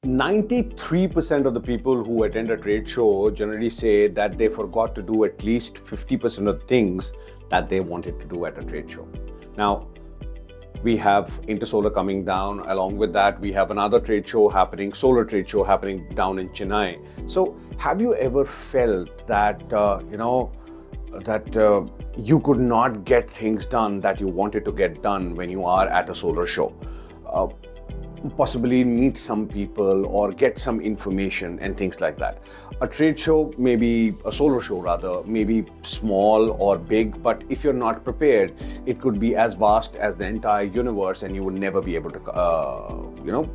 93% of the people who attend a trade show generally say that they forgot to do at least 50% of things that they wanted to do at a trade show. Now, we have Intersolar coming down. Along with that, we have another trade show happening, solar trade show happening down in Chennai. So have you ever felt that, you could not get things done that you wanted to get done when you are at a solar show? Possibly meet some people or get some information and things like that. A trade show, maybe a solar show rather, maybe small or big, but if you're not prepared, it could be as vast as the entire universe and you will never be able to,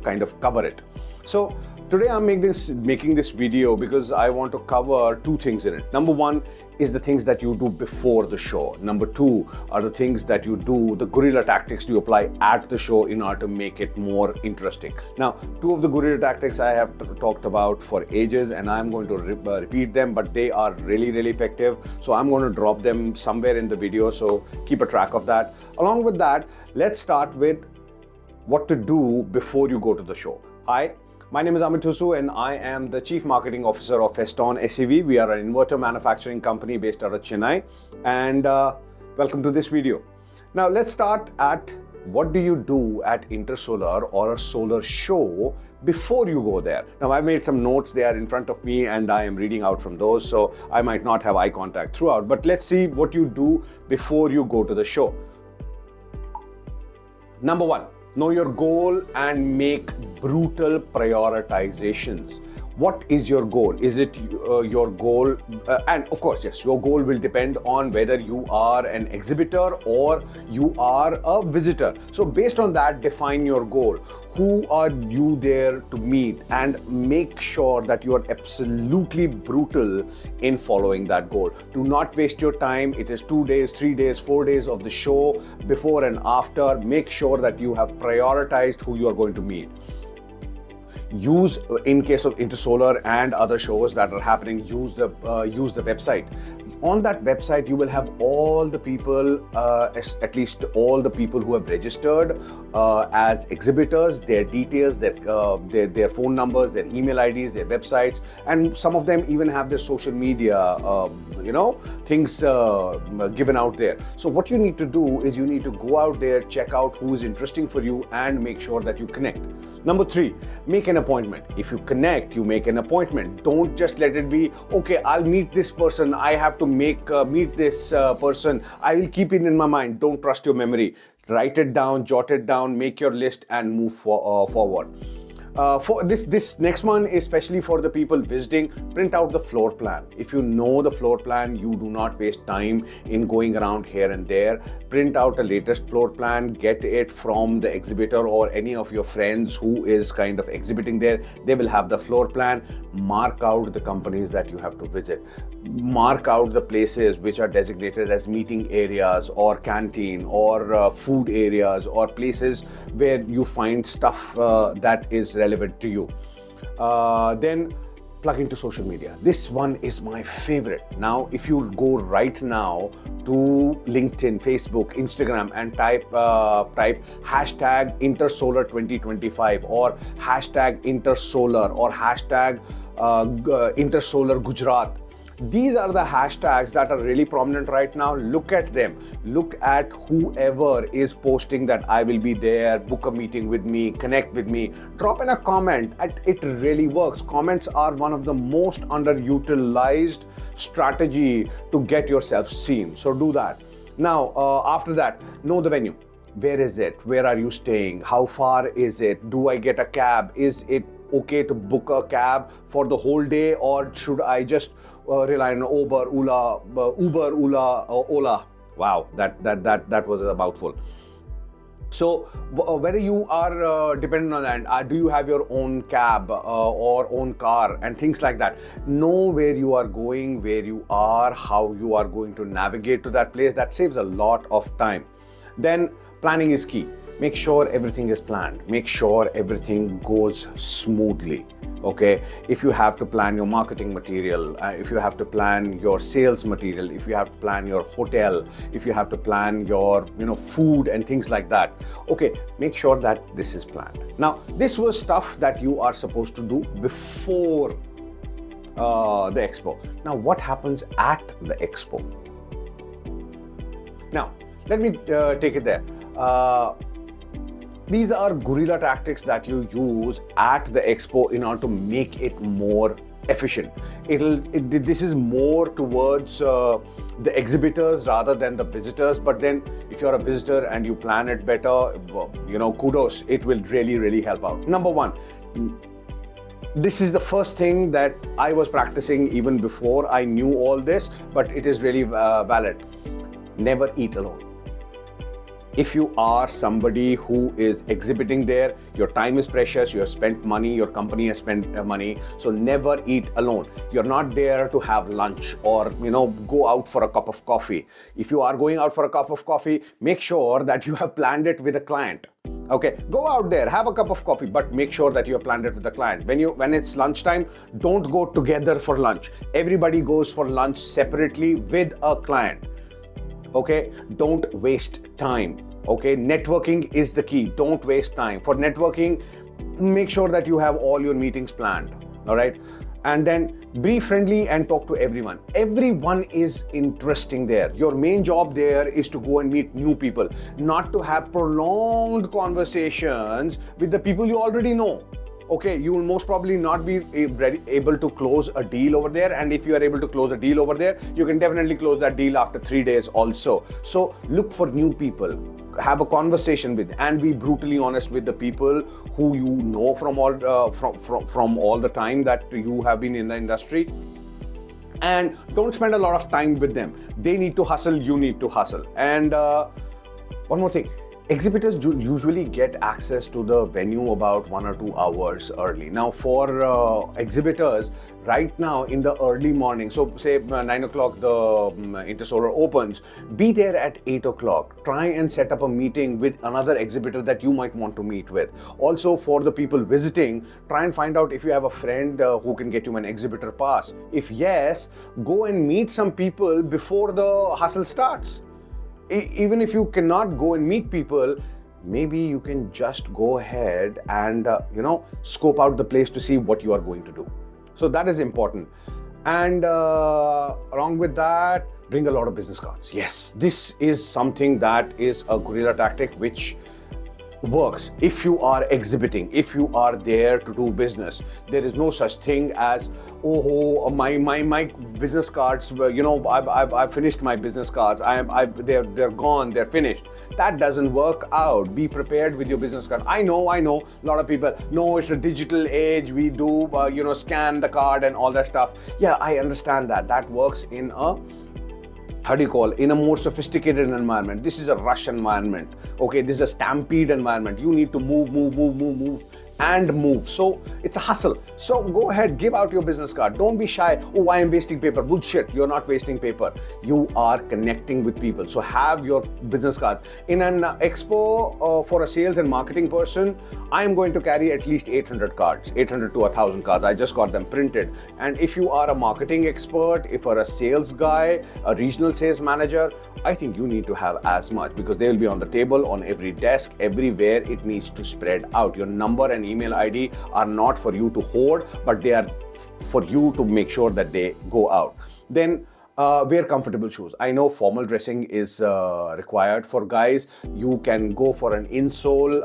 kind of cover it. So today I'm making this video because I want to cover two things in it. Number one is the things that you do before the show. Number two are the things that you do, the guerrilla tactics you apply at the show in order to make it more interesting. Now, two of the guerrilla tactics I have talked about for ages and I'm going to repeat them, but they are really, really effective. So I'm going to drop them somewhere in the video, so keep a track of that. Along with that, let's start with what to do before you go to the show. Hi. My name is 𝗬𝗏𝗧𝗰 and I am the Chief Marketing Officer of Feston SEV. We are an inverter manufacturing company based out of Chennai, and welcome to this video. Now let's start at what do you do at Intersolar or a solar show before you go there. Now I've made some notes there in front of me and I am reading out from those, so I might not have eye contact throughout, but let's see what you do before you go to the show. Number one, know your goal and make brutal prioritizations. What is your goal? Is it your goal? And of course, yes, your goal will depend on whether you are an exhibitor or you are a visitor. So based on that, define your goal. Who are you there to meet? And make sure that you are absolutely brutal in following that goal. Do not waste your time. It is 2 days, 3 days, 4 days of the show, before and after. Make sure that you have prioritized who you are going to meet. Use, in case of Intersolar and other shows that are happening, use the website. On that website, you will have all the people, at least all the people who have registered as exhibitors, their details, their phone numbers, their email IDs, their websites, and some of them even have their social media, things given out there. So what you need to do is you need to go out there, check out who is interesting for you, and make sure that you connect. Number three, make an appointment. If you connect, you make an appointment. Don't just let it be, okay, I'll meet this person. I have to meet this person. I will keep it in my mind. Don't trust your memory. Write it down, jot it down, make your list and move forward. For this next one, especially for the people visiting, print out the floor plan. If you know the floor plan, you do not waste time in going around here and there. Print out the latest floor plan, get it from the exhibitor or any of your friends who is kind of exhibiting there. They will have the floor plan. Mark out the companies that you have to visit. Mark out the places which are designated as meeting areas or canteen or food areas or places where you find stuff that is relevant to you. Then plug into social media. This one is my favorite. Now, if you go right now to LinkedIn, Facebook, Instagram and type hashtag Intersolar 2025 or hashtag Intersolar or hashtag Intersolar Gujarat. These are the hashtags that are really prominent right now. Look at them. Look at whoever is posting that I will be there, book a meeting with me, connect with me, drop in a comment. It really works. Comments are one of the most underutilized strategy to get yourself seen. So do that. Now, after that, know the venue. Where is it? Where are you staying? How far is it? Do I get a cab? Is it okay to book a cab for the whole day, or should I just rely on Uber, Ola? Wow, that was a mouthful. So whether you are dependent on that, do you have your own cab or own car and things like that? Know where you are going, where you are, how you are going to navigate to that place. That saves a lot of time. Then planning is key. make sure everything is planned. Make sure everything goes smoothly. Okay, if you have to plan your marketing material, if you have to plan your sales material, if you have to plan your hotel, if you have to plan your food and things like that, okay, make sure that this is planned. Now, this was stuff that you are supposed to do before the expo. Now, what happens at the expo? Now, let me take it there. These are guerrilla tactics that you use at the expo in order to make it more efficient. This is more towards the exhibitors rather than the visitors. But then, if you're a visitor and you plan it better, kudos. It will really, really help out. Number one, this is the first thing that I was practicing even before I knew all this, but it is really valid. Never eat alone. If you are somebody who is exhibiting there, your time is precious, you have spent money, your company has spent money, so never eat alone. You're not there to have lunch or go out for a cup of coffee. If you are going out for a cup of coffee, make sure that you have planned it with a client. Okay, go out there, have a cup of coffee, but make sure that you have planned it with the client. When it's lunchtime, don't go together for lunch. Everybody goes for lunch separately with a client. Okay, don't waste time. Okay, networking is the key. Don't waste time. For networking, make sure that you have all your meetings planned. All right, and then be friendly and talk to everyone. Everyone is interesting there. Your main job there is to go and meet new people, not to have prolonged conversations with the people you already know. Okay, you will most probably not be able to close a deal over there, and if you are able to close a deal over there, you can definitely close that deal after 3 days also. So look for new people, have a conversation with, and be brutally honest with the people who you know from all the time that you have been in the industry. And don't spend a lot of time with them. They need to hustle, you need to hustle. And one more thing. Exhibitors usually get access to the venue about 1 or 2 hours early. Now, for exhibitors, right now in the early morning, so say 9 o'clock the Intersolar opens, be there at 8 o'clock. Try and set up a meeting with another exhibitor that you might want to meet with. Also, for the people visiting, try and find out if you have a friend who can get you an exhibitor pass. If yes, go and meet some people before the hustle starts. Even if you cannot go and meet people, maybe you can just go ahead and scope out the place to see what you are going to do. So that is important. And along with that, bring a lot of business cards. Yes, this is something that is a guerrilla tactic which works. If you are exhibiting, if you are there to do business, there is no such thing as, oh, my business cards, I've finished my business cards, they're gone, they're finished. That doesn't work out. Be prepared with your business card. I know a lot of people, no, it's a digital age, we do scan the card and all that stuff. Yeah, I understand that. That works in a in a more sophisticated environment. This is a rush environment. Okay, this is a stampede environment. You need to move. So it's a hustle. So go ahead, give out your business card. Don't be shy. Oh, I am wasting paper. Bullshit. You're not wasting paper. You are connecting with people. So have your business cards. In an expo for a sales and marketing person, I am going to carry at least 800 cards, 800 to 1,000 cards. I just got them printed. And if you are a marketing expert, if you're a sales guy, a regional sales manager, I think you need to have as much, because they will be on the table, on every desk, everywhere. It needs to spread out. Your number and email ID are not for you to hoard, but they are for you to make sure that they go out. Then wear comfortable shoes. I know formal dressing is required for guys. You can go for an insole.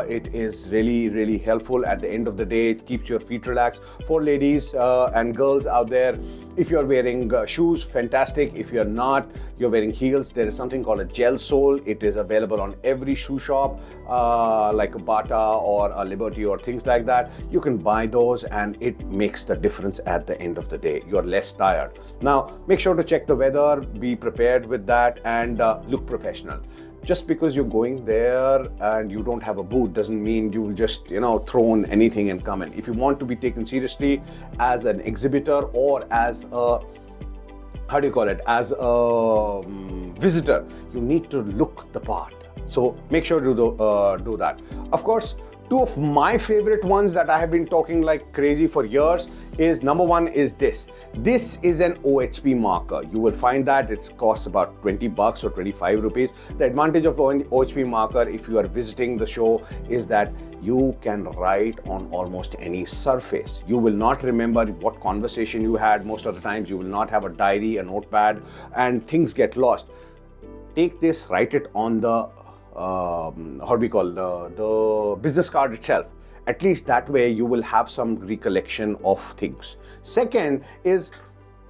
It is really, really helpful. At the end of the day, it keeps your feet relaxed. For ladies and girls out there, if you're wearing shoes, fantastic. If you're not, you're wearing heels, there is something called a gel sole. It is available on every shoe shop, like a Bata or a Liberty or things like that. You can buy those and it makes the difference at the end of the day. You're less tired. Now, make sure to check the weather, be prepared with that, and look professional. Just because you're going there and you don't have a booth doesn't mean you will just, throw in anything and come in. If you want to be taken seriously as an exhibitor or as a, as a visitor, you need to look the part. So make sure to do that. Of course, two of my favorite ones that I have been talking like crazy for years is, number one is this. This is an OHP marker. You will find that it costs about 20 bucks or 25 rupees. The advantage of an OHP marker, if you are visiting the show, is that you can write on almost any surface. You will not remember what conversation you had. Most of the times you will not have a diary, a notepad, and things get lost. Take this, write it on the the business card itself. At least that way you will have some recollection of things. Second is,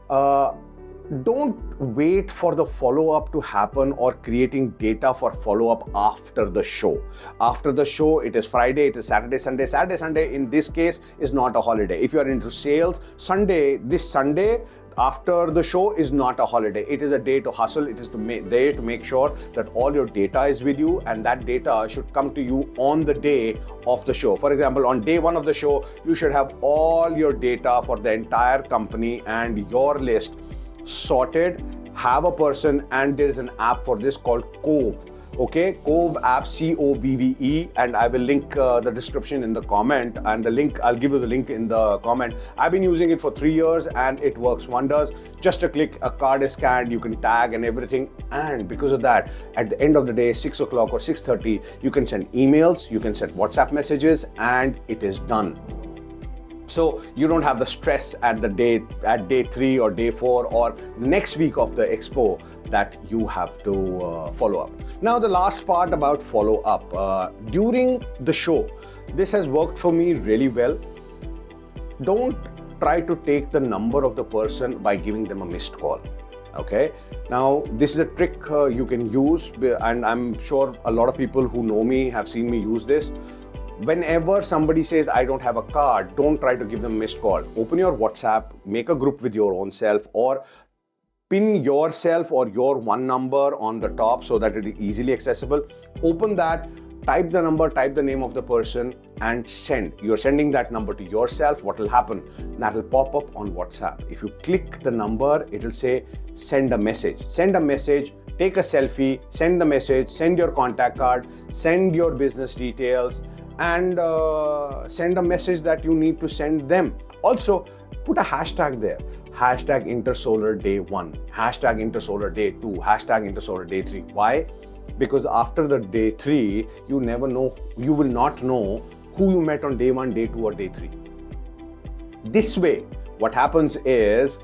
don't wait for the follow-up to happen or creating data for follow-up after the show. After the show, it is Friday, it is Saturday, Sunday. Saturday, Sunday in this case is not a holiday. If you are into sales, this Sunday after the show is not a holiday. It is a day to hustle. It is day to make sure that all your data is with you, and that data should come to you on the day of the show. For example, on day one of the show, you should have all your data for the entire company and your list sorted. Have a person, and there is an app for this called 𝗕𝗘𝗙𝗢𝗢. Okay, 𝗕𝗘𝗢𝗢 app, 𝗕𝗘𝗍𝗍𝒑, and I will link the description in the comment, and the link, I'll give you the link in the comment. I've been using it for 3 years and it works wonders. Just a click, a card is scanned, you can tag and everything, and because of that, at the end of the day, 6 o'clock or 6:30, you can send emails, you can send WhatsApp messages, and it is done. So you don't have the stress at day 3 or day 4 or next week of the expo that you have to follow up. Now the last part about follow up. During the show, this has worked for me really well. Don't try to take the number of the person by giving them a missed call. Okay, now this is a trick you can use, and I'm sure a lot of people who know me have seen me use this. Whenever somebody says, I don't have a card, don't try to give them a missed call. Open your WhatsApp, make a group with your own self, or pin yourself or your one number on the top so that it is easily accessible. Open that, type the number, type the name of the person, and send. You're sending that number to yourself. What will happen? That will pop up on WhatsApp. If you click the number, it will say, send a message. Send a message, take a selfie, send the message, send your contact card, send your business details, and send a message that you need to send them. Also, put a hashtag there. Hashtag #InterSolarDay1, hashtag #InterSolarDay2, hashtag #InterSolarDay3. Why? Because after the day 3, you will not know who you met on day 1, day 2, or day 3. This way, what happens is,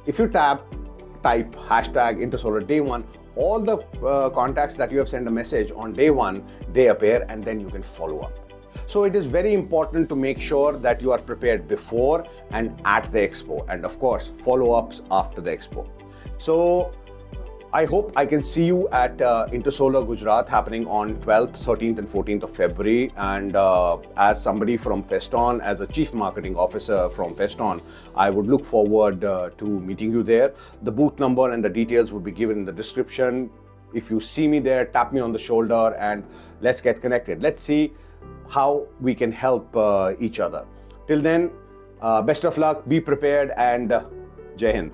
if you type hashtag #InterSolarDay1, all the contacts that you have sent a message on day 1, they appear, and then you can follow up. So it is very important to make sure that you are prepared before and at the expo, and of course follow-ups after the expo. So I hope I can see you at Intersolar Gujarat, happening on 12th, 13th and 14th of February. And as somebody from Feston, as the Chief Marketing Officer from Feston, I would look forward to meeting you there. The booth number and the details would be given in the description. If you see me there, tap me on the shoulder and let's get connected. Let's see how we can help each other. Till then, best of luck, be prepared, and Jai Hind.